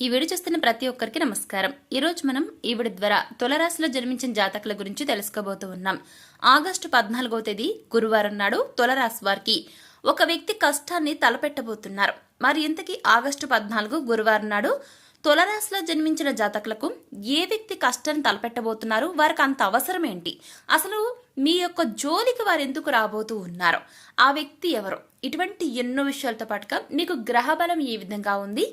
ఈ వీడియో చూస్తున్న ప్రతి ఒక్కరికి నమస్కారం. ఈ రోజు మనం ఈ వీడియో ద్వారా తులరాశిలో జన్మించిన జాతకుల గురించి తెలుసుకోబోతూ ఉన్నాం. ఆగస్టు 14వ తేదీ గురువారం నాడు తులరాశి వారికి ఒక వ్యక్తి కష్టాన్ని తలపెట్టబోతున్నారు. మరి ఇంతకీ ఆగస్టు 14 గురువారం నాడు తులరాశిలో జన్మించిన జాతకులకు ఏ వ్యక్తి కష్టాన్ని తలపెట్టబోతున్నారు, వారికి అంత అవసరం ఏంటి, అసలు మీ యొక్క జోలికి వారు ఎందుకు రాబోతూ ఉన్నారు, ఆ వ్యక్తి ఎవరు, ఇటువంటి ఎన్నో విషయాలతో పాటుగా మీకు గ్రహబలం ఏ విధంగా ఉంది,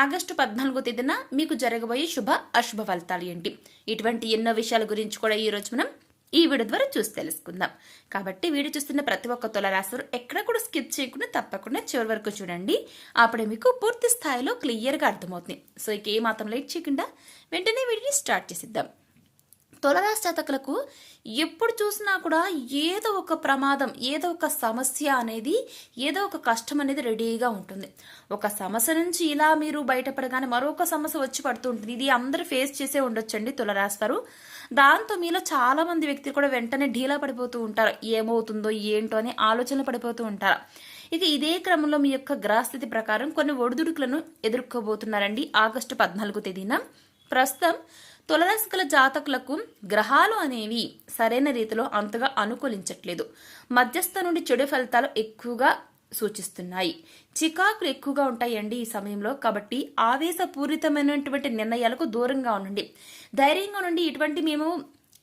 ఆగస్టు 14వ తేదీన మీకు జరగబోయే శుభ అశుభ ఫలితాలు ఏంటి, ఇటువంటి ఎన్నో విషయాల గురించి కూడా ఈ రోజు మనం ఈ వీడియో ద్వారా చూసి తెలుసుకుందాం. కాబట్టి వీడియో చూస్తున్న ప్రతి ఒక్క తులరాశి ఎక్కడ కూడా స్కిప్ చేయకుండా తప్పకుండా చివరి వరకు చూడండి. అప్పుడే మీకు పూర్తి స్థాయిలో క్లియర్గా అర్థమవుతుంది. సో ఇక ఏ మాత్రం లేట్ చేయకుండా వెంటనే వీడియోని స్టార్ట్ చేసిద్దాం. తులరాశి జాతకులకు ఎప్పుడు చూసినా కూడా ఏదో ఒక ప్రమాదం, ఏదో ఒక సమస్య అనేది, ఏదో ఒక కష్టం అనేది రెడీగా ఉంటుంది. ఒక సమస్య నుంచి ఇలా మీరు బయటపడగానే మరొక సమస్య వచ్చి పడుతూ ఉంటుంది. ఇది అందరూ ఫేస్ చేసే ఉండొచ్చండి తులరాశి వారు. దాంతో మీలో చాలా మంది వ్యక్తులు కూడా వెంటనే ఢీలా పడిపోతూ ఉంటారు. ఏమవుతుందో ఏంటో అని ఆలోచనలు పడిపోతూ ఉంటారు. ఇక ఇదే క్రమంలో మీ యొక్క గ్రహస్థితి ప్రకారం కొన్ని ఒడిదుడుకులను ఎదుర్కోబోతున్నారండి. ఆగస్టు 14వ తేదీన ప్రస్తుతం తులరాశి గల జాతకులకు గ్రహాలు అనేవి సరైన రీతిలో అంతగా అనుకూలించట్లేదు. మధ్యస్థ నుండి చెడు ఫలితాలు ఎక్కువగా సూచిస్తున్నాయి. చికాకులు ఎక్కువగా ఉంటాయండి ఈ సమయంలో. కాబట్టి ఆవేశపూరితమైనటువంటి నిర్ణయాలకు దూరంగా ఉండండి. ధైర్యంగా నుండి ఇటువంటి మేము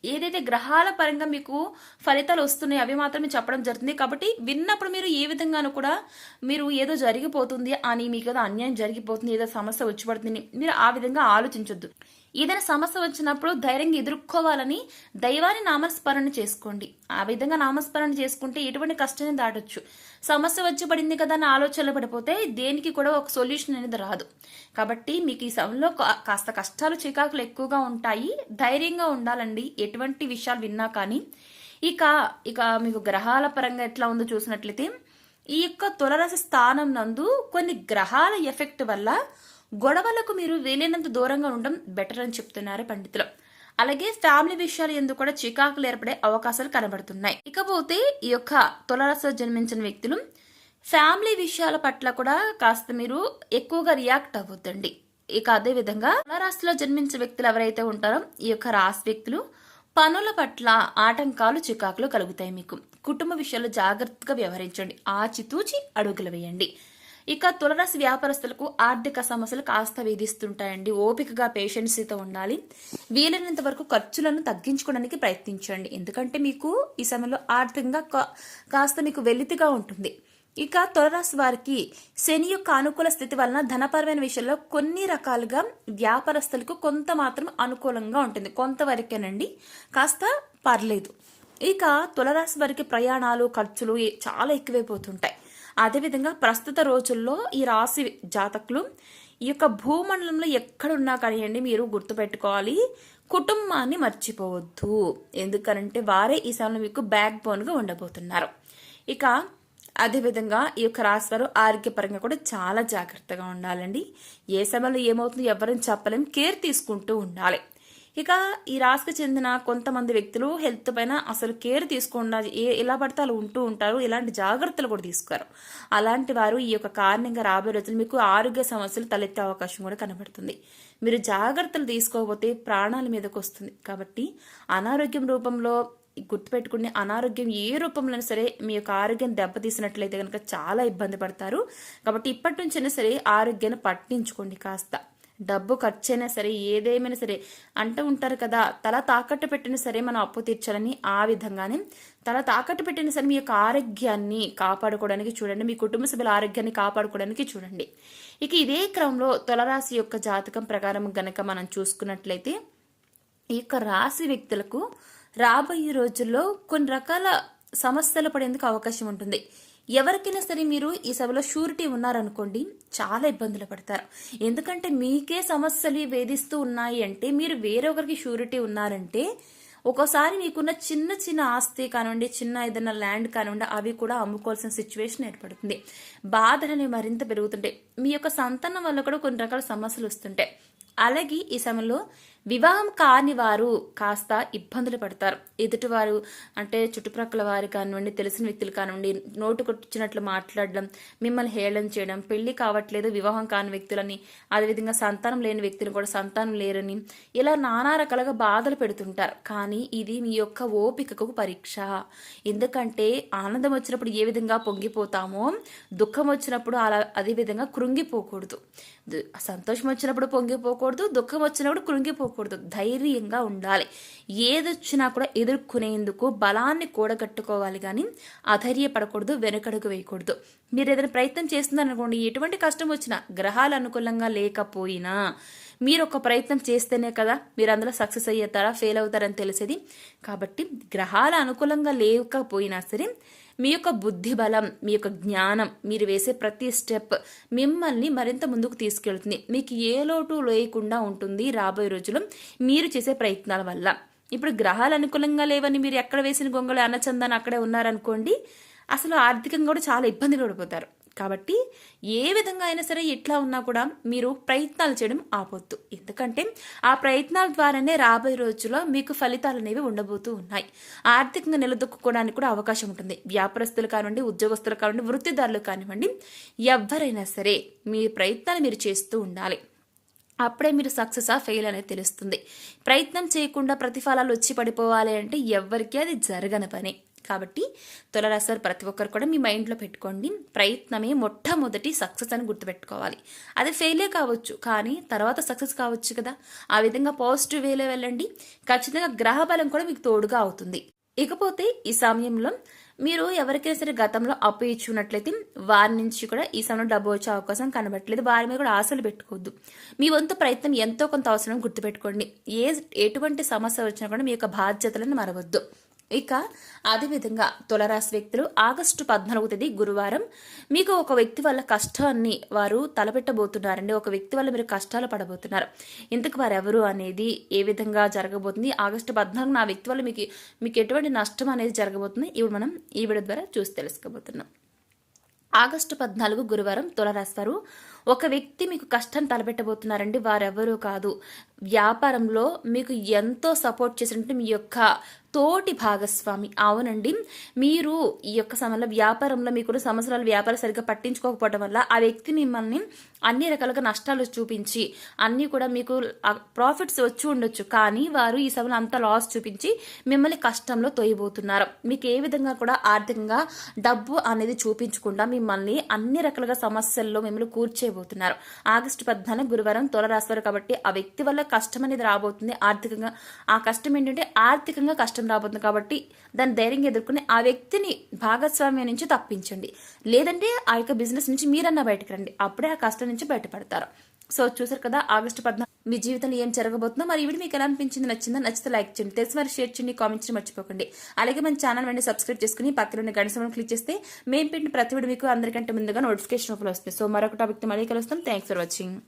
ఏదైతే గ్రహాల పరంగా మీకు ఫలితాలు వస్తున్నాయి అవి మాత్రమే చెప్పడం జరుగుతుంది. కాబట్టి విన్నప్పుడు మీరు ఏ విధంగానూ కూడా మీరు ఏదో జరిగిపోతుంది అని, మీకు ఏదో అన్యాయం జరిగిపోతుంది, ఏదో సమస్య వచ్చి పడుతుంది, మీరు ఆ విధంగా ఆలోచించొద్దు. ఏదైనా సమస్య వచ్చినప్పుడు ధైర్యంగా ఎదుర్కోవాలని దైవాన్ని నామస్మరణ చేసుకోండి. ఆ విధంగా నామస్మరణ చేసుకుంటే ఎటువంటి కష్టాన్ని దాటొచ్చు. సమస్య వచ్చి పడింది కదా అని ఆలోచనలు పడిపోతే దేనికి కూడా ఒక సొల్యూషన్ అనేది రాదు. కాబట్టి మీకు ఈ సమయంలో కాస్త కష్టాలు, చికాకులు ఎక్కువగా ఉంటాయి. ధైర్యంగా ఉండాలండి ఎటువంటి విషయాలు విన్నా కానీ. ఇక మీకు గ్రహాల పరంగా ఎట్లా ఉందో చూసినట్లయితే, ఈ యొక్క తులరాశి స్థానం నందు కొన్ని గ్రహాల ఎఫెక్ట్ వల్ల గొడవలకు మీరు వీలైనంత దూరంగా ఉండడం బెటర్ అని చెప్తున్నారు పండితులు. అలాగే ఫ్యామిలీ విషయాలు ఎందుకు కూడా చికాకులు ఏర్పడే అవకాశాలు కనబడుతున్నాయి. ఇకపోతే ఈ యొక్క తులరాశిలో జన్మించిన వ్యక్తులు ఫ్యామిలీ విషయాల పట్ల కూడా కాస్త మీరు ఎక్కువగా రియాక్ట్ అవ్వద్దండి. ఇక అదే విధంగా తులరాశిలో జన్మించిన వ్యక్తులు ఎవరైతే ఉంటారో ఈ యొక్క రాశి వ్యక్తులు పనుల పట్ల ఆటంకాలు, చికాకులు కలుగుతాయి. మీకు కుటుంబ విషయాల్లో జాగ్రత్తగా వ్యవహరించండి. ఆచితూచి అడుగులు వేయండి. ఇక తులరాశి వ్యాపారస్తులకు ఆర్థిక సమస్యలు కాస్త వేధిస్తుంటాయండి. ఓపికగా పేషెన్సీతో ఉండాలి. వీలైనంత వరకు ఖర్చులను తగ్గించుకోవడానికి ప్రయత్నించండి. ఎందుకంటే మీకు ఈ సమయంలో ఆర్థికంగా కాస్త మీకు వెలితిగా ఉంటుంది. ఇక తులరాశి వారికి శని యొక్క అనుకూల స్థితి వలన ధనపరమైన విషయంలో కొన్ని రకాలుగా వ్యాపారస్తులకు కొంత మాత్రం అనుకూలంగా ఉంటుంది. కొంతవరకేనండి, కాస్త పర్లేదు. ఇక తులరాశి వారికి ప్రయాణాలు, ఖర్చులు చాలా ఎక్కువైపోతుంటాయి. అదేవిధంగా ప్రస్తుత రోజుల్లో ఈ రాశి జాతకులు ఈ యొక్క భూమండలంలో ఎక్కడున్నా కానివ్వండి, మీరు గుర్తుపెట్టుకోవాలి, కుటుంబాన్ని మర్చిపోవద్దు. ఎందుకనంటే వారే ఈ సమయంలో మీకు బ్యాక్ బోన్గా ఉండబోతున్నారు. ఇక అదేవిధంగా ఈ యొక్క రాశి వారు ఆరోగ్యపరంగా కూడా చాలా జాగ్రత్తగా ఉండాలండి. ఏ సమయంలో ఏమవుతుందో ఎవరిని చెప్పలేం, కేర్ తీసుకుంటూ ఉండాలి. ఇక ఈ రాశికి చెందిన కొంతమంది వ్యక్తులు హెల్త్ పైన అసలు కేర్ తీసుకుండా ఎలా పడితే అలా ఉంటూ ఉంటారు. ఇలాంటి జాగ్రత్తలు కూడా తీసుకోరు. అలాంటి వారు ఈ యొక్క కారణంగా రాబోయే రోజులు మీకు ఆరోగ్య సమస్యలు తలెత్తే అవకాశం కూడా కనబడుతుంది. మీరు జాగ్రత్తలు తీసుకోకపోతే ప్రాణాల మీదకి వస్తుంది. కాబట్టి అనారోగ్యం రూపంలో గుర్తుపెట్టుకుని, అనారోగ్యం ఏ రూపంలో సరే మీ యొక్క ఆరోగ్యం దెబ్బతీసినట్లయితే కనుక చాలా ఇబ్బంది పడతారు. కాబట్టి ఇప్పటి నుంచైనా సరే ఆరోగ్యాన్ని పట్టించుకోండి. కాస్త డబ్బు ఖర్చైనా సరే, ఏదేమైనా సరే అంటూ ఉంటారు కదా, తల తాకట్టు పెట్టినా సరే మనం అప్పు తీర్చాలని. ఆ విధంగానే తల తాకట్టు పెట్టినా సరే మీ యొక్క ఆరోగ్యాన్ని కాపాడుకోవడానికి చూడండి. మీ కుటుంబ సభ్యుల ఆరోగ్యాన్ని కాపాడుకోవడానికి చూడండి. ఇక ఇదే క్రమంలో తులరాశి యొక్క జాతకం ప్రకారం గనక మనం చూసుకున్నట్లయితే, ఈ యొక్క రాశి వ్యక్తులకు రాబోయే రోజుల్లో కొన్ని రకాల సమస్యలు పడేందుకు అవకాశం ఉంటుంది. ఎవరికైనా సరే మీరు ఈ సభలో షూరిటీ ఉన్నారనుకోండి, చాలా ఇబ్బందులు పడతారు. ఎందుకంటే మీకే సమస్యలు వేధిస్తూ ఉన్నాయి అంటే, మీరు వేరొకరికి షూరిటీ ఉన్నారంటే ఒక్కోసారి మీకున్న చిన్న చిన్న ఆస్తి కానివ్వండి, చిన్న ఏదైనా ల్యాండ్ కానివ్వండి, అవి కూడా అమ్ముకోవాల్సిన సిచ్యువేషన్ ఏర్పడుతుంది. బాధలు అనేవి మరింత పెరుగుతుంటాయి. మీ యొక్క సంతానం వల్ల కూడా కొన్ని రకాల సమస్యలు వస్తుంటాయి. అలాగే ఈ సమయంలో వివాహం కాని వారు కాస్త ఇబ్బందులు పడతారు. ఎదుటివారు అంటే చుట్టుప్రక్కల వారు కానివ్వండి, తెలిసిన వ్యక్తులు కానివ్వండి, నోటుకొచ్చినట్లు మాట్లాడడం, మిమ్మల్ని హేళన చేయడం, పెళ్లి కావట్లేదు వివాహం కాని వ్యక్తులని, అదేవిధంగా సంతానం లేని వ్యక్తులు కూడా సంతానం లేరని, ఇలా నానా రకాలుగా బాధలు పెడుతుంటారు. కానీ ఇది మీ యొక్క ఓపికకు పరీక్ష. ఎందుకంటే ఆనందం వచ్చినప్పుడు ఏ విధంగా పొంగిపోతామో, దుఃఖం వచ్చినప్పుడు అదే విధంగా కృంగిపోకూడదు. సంతోషం వచ్చినప్పుడు పొంగిపోకూడదు, దుఃఖం వచ్చినప్పుడు కృంగిపోకూడదు. ధైర్యంగా ఉండాలి. ఏదొచ్చినా కూడా ఎదుర్కొనేందుకు బలాన్ని కూడగట్టుకోవాలి, కానీ అధైర్యపడకూడదు, వెనుకడుగు వేయకూడదు. మీరు ఏదైనా ప్రయత్నం చేస్తున్నారనుకోండి, ఎటువంటి కష్టం వచ్చినా, గ్రహాలు అనుకూలంగా లేకపోయినా మీరు ఒక ప్రయత్నం చేస్తేనే కదా మీరు అందులో సక్సెస్ అయ్యేతారా ఫెయిల్ అవుతారని తెలిసేది. కాబట్టి గ్రహాలు అనుకూలంగా లేకపోయినా సరే మీ యొక్క బుద్ధి బలం, మీ యొక్క జ్ఞానం, మీరు వేసే ప్రతి స్టెప్ మిమ్మల్ని మరింత ముందుకు తీసుకెళ్తుంది. మీకు ఏ లోటు లేకుండా ఉంటుంది రాబోయే రోజుల్లో మీరు చేసే ప్రయత్నాల వల్ల. ఇప్పుడు గ్రహాలు అనుకూలంగా లేవని మీరు ఎక్కడ వేసిన గొంగళి అన్నచందాన్ని అక్కడే ఉన్నారనుకోండి, అసలు ఆర్థికంగా కూడా చాలా ఇబ్బంది పడిపోతారు. కాబట్టి ఏ విధంగా అయినా సరే ఎట్లా ఉన్నా కూడా మీరు ప్రయత్నాలు చేయడం ఆపొద్దు. ఎందుకంటే ఆ ప్రయత్నాల ద్వారానే రాబోయే రోజుల్లో మీకు ఫలితాలు అనేవి ఉండబోతూ ఉన్నాయి. ఆర్థికంగా నిలదొక్కుకోవడానికి కూడా అవకాశం ఉంటుంది. వ్యాపారస్తులు కానివ్వండి, ఉద్యోగస్తులు కానివ్వండి, వృత్తిదారులు కానివ్వండి, ఎవరైనా సరే మీ ప్రయత్నాలు మీరు చేస్తూ ఉండాలి. అప్పుడే మీరు సక్సెస్ ఫెయిల్ అనేది తెలుస్తుంది. ప్రయత్నం చేయకుండా ప్రతిఫలాలు వచ్చి పడిపోవాలి అంటే ఎవ్వరికీ అది జరగని పని. కాబట్టి తులారాశి వారు ప్రతి ఒక్కరు కూడా మీ మైండ్లో పెట్టుకోండి, ప్రయత్నమే మొట్టమొదటి సక్సెస్ అని గుర్తుపెట్టుకోవాలి. అది ఫెయిలే కావచ్చు, కానీ తర్వాత సక్సెస్ కావచ్చు కదా. ఆ విధంగా పాజిటివ్ వేలో వెళ్ళండి. ఖచ్చితంగా గ్రహ బలం కూడా మీకు తోడుగా అవుతుంది. ఇకపోతే ఈ సమయంలో మీరు ఎవరికైనా సరే గతంలో అప్పు ఇచ్చున్నట్లయితే వారి నుంచి కూడా ఈ సమయంలో డబ్బు వచ్చే అవకాశం కనబట్టలేదు. వారి మీద కూడా ఆశలు పెట్టుకోవద్దు. మీ వంతు ప్రయత్నం ఎంతో కొంత అవసరం గుర్తుపెట్టుకోండి. ఎటువంటి సమస్య వచ్చినా కూడా మీ యొక్క బాధ్యతలను మరవద్దు. ఇక అదేవిధంగా తులారాశి వ్యక్తులు ఆగస్టు 14వ తేదీ గురువారం మీకు ఒక వ్యక్తి వల్ల కష్టాన్ని వారు తలపెట్టబోతున్నారండి. ఒక వ్యక్తి వల్ల మీరు కష్టాలు పడబోతున్నారు. ఇంతకు వారు ఎవరు అనేది ఏ విధంగా జరగబోతుంది, ఆగస్టు 14న ఆ వ్యక్తి వల్ల మీకు ఎటువంటి నష్టం అనేది జరగబోతుంది, ఇప్పుడు మనం ఈ వీడియో ద్వారా చూసి తెలుసుకోబోతున్నాం. ఆగస్టు 14 గురువారం తులారాశి వారు ఒక వ్యక్తి మీకు కష్టం తలపెట్టబోతున్నారండి. వారెవరూ కాదు, వ్యాపారంలో మీకు ఎంతో సపోర్ట్ చేసినట్టు మీ యొక్క తోటి భాగస్వామి. అవునండి, మీరు ఈ యొక్క సమయంలో వ్యాపారంలో మీకు సంవత్సరాలు వ్యాపారం సరిగ్గా పట్టించుకోకపోవడం వల్ల ఆ వ్యక్తి మిమ్మల్ని అన్ని రకాలుగా నష్టాలు చూపించి అన్నీ కూడా మీకు ప్రాఫిట్స్ వచ్చి ఉండొచ్చు, కానీ వారు ఈ సమయంలో అంత లాస్ చూపించి మిమ్మల్ని కష్టంలో తోయబోతున్నారు. మీకు ఏ విధంగా కూడా ఆర్థికంగా డబ్బు అనేది చూపించకుండా మిమ్మల్ని అన్ని రకాలుగా సమస్యల్లో మిమ్మల్ని కూర్చేయబోతున్నారు. ఆగస్టు 14 గురువారం తులారాశి వారు కాబట్టి ఆ వ్యక్తి వల్ల కష్టం అనేది రాబోతుంది. ఆర్థికంగా ఆ కష్టం ఏంటంటే ఆర్థికంగా కష్టం రాబోతుంది. కాబట్టి దాన్ని ధైర్యంగా ఎదుర్కొని ఆ వ్యక్తిని భాగస్వామ్యం నుంచి తప్పించండి. లేదంటే ఆ యొక్క బిజినెస్ నుంచి మీరన్నా బయటకు రండి. అప్పుడే ఆ కష్టం నుంచి బయటపడతారు. సో చూసారు కదా ఆగస్టు 14 మీ జీవితంలో ఏం జరగబోతుందో. మరి ఈ వీడియో మీకు ఎలా అనిపించింది, నచ్చితే లైక్ చేయండి, తెలిసి మరి షేర్ చేయండి, కామెంట్స్ మర్చిపోకండి. అలాగే మన ఛానల్ వెంటనే సబ్స్క్రైబ్ చేసుకుని పక్కన గంట సింబల్ క్లిక్ చేస్తే మేము పెట్టిన ప్రతి వీడియో మీకు అందరికంటే ముందుగా నోటిఫికేషన్ వస్తుంది. సో మరొక టాపిక్ తో మళ్ళీ కలుస్తాం. Thanks for watching.